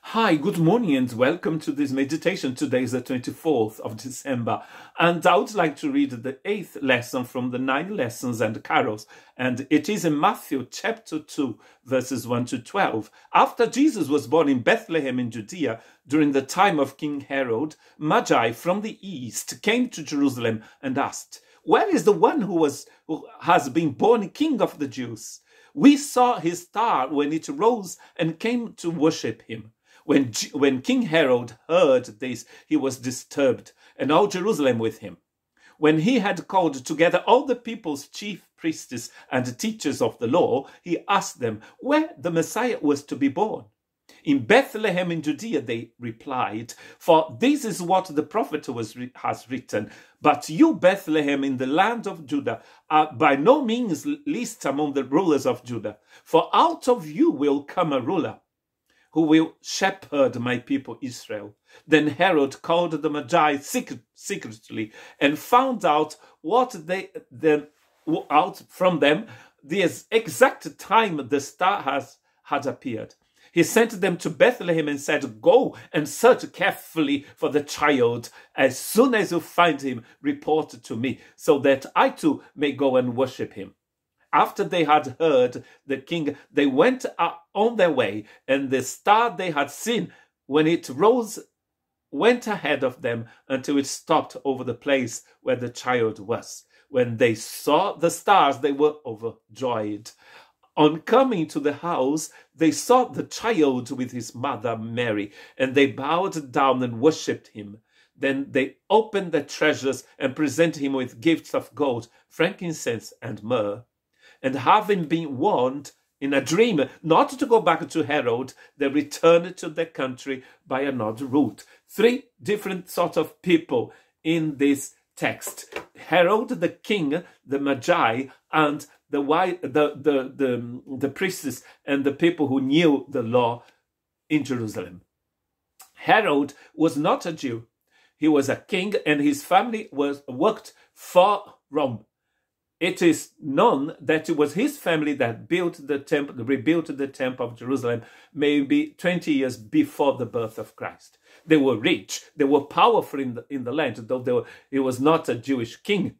Hi, good morning and welcome to this meditation. Today is the 24th of December and I would like to read the 8th lesson from the 9 lessons and carols, and it is in Matthew chapter 2 verses 1 to 12. After Jesus was born in Bethlehem in Judea during the time of King Herod, Magi from the east came to Jerusalem and asked, "Where is the one who has been born King of the Jews? We saw his star when it rose and came to worship him." When King Herod heard this, he was disturbed, and all Jerusalem with him. When he had called together all the people's chief priests and teachers of the law, he asked them where the Messiah was to be born. "In Bethlehem in Judea," they replied, "for this is what the prophet has written. But you, Bethlehem, in the land of Judah, are by no means least among the rulers of Judah, for out of you will come a ruler who will shepherd my people Israel." Then Herod called the Magi secretly and found out out from them the exact time the star had appeared. He sent them to Bethlehem and said, "Go and search carefully for the child. As soon as you find him, report to me, so that I too may go and worship him." After they had heard the king, they went on their way, and the star they had seen when it rose went ahead of them until it stopped over the place where the child was. When they saw the stars, they were overjoyed. On coming to the house, they saw the child with his mother Mary, and they bowed down and worshipped him. Then they opened their treasures and presented him with gifts of gold, frankincense, and myrrh. And having been warned in a dream not to go back to Herod, they returned to their country by another route. 3 different sorts of people in this text: Herod the king, the Magi, and the priests and the people who knew the law in Jerusalem. Herod was not a Jew. He was a king, and his family worked for Rome. It is known that it was his family that rebuilt the temple of Jerusalem maybe 20 years before the birth of Christ. They were rich, they were powerful in the land, though he was not a Jewish king.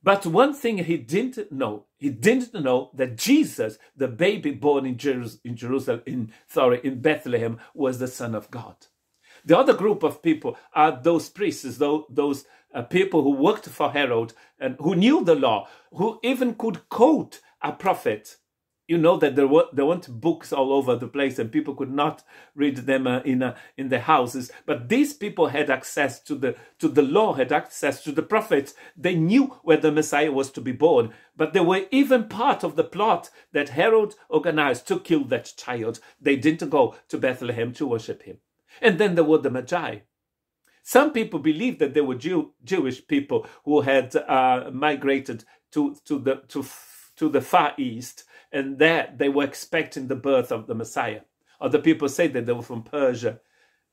But one thing he didn't know that Jesus, the baby born in Bethlehem, was the Son of God. The other group of people are those priests, those people who worked for Herod and who knew the law, who even could quote a prophet. You know that there weren't books all over the place and people could not read them in their houses. But these people had access to the law, had access to the prophets. They knew where the Messiah was to be born. But they were even part of the plot that Herod organized to kill that child. They didn't go to Bethlehem to worship him. And then there were the Magi. Some people believe that they were Jewish people who had migrated to the Far East, and there they were expecting the birth of the Messiah. Other people say that they were from Persia.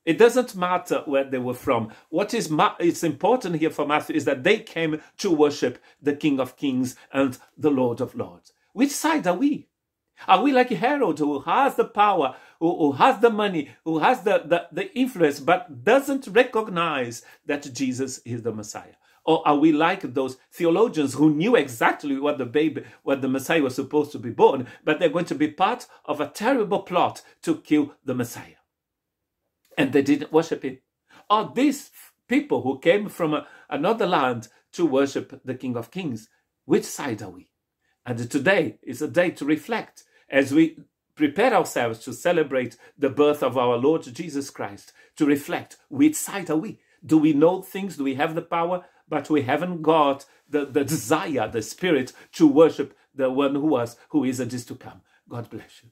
It doesn't matter where they were from. What is important here for Matthew is that they came to worship the King of Kings and the Lord of Lords. Which side are we? Are we like Herod, who has the power, who has the money, who has the influence, but doesn't recognize that Jesus is the Messiah? Or are we like those theologians who knew exactly what the Messiah was supposed to be born, but they're going to be part of a terrible plot to kill the Messiah? And they didn't worship him. Or these people who came from another land to worship the King of Kings? Which side are we? And today is a day to reflect as we prepare ourselves to celebrate the birth of our Lord Jesus Christ, to reflect, which side are we? Do we know things? Do we have the power? But we haven't got the desire, the spirit to worship the one who is and is to come. God bless you.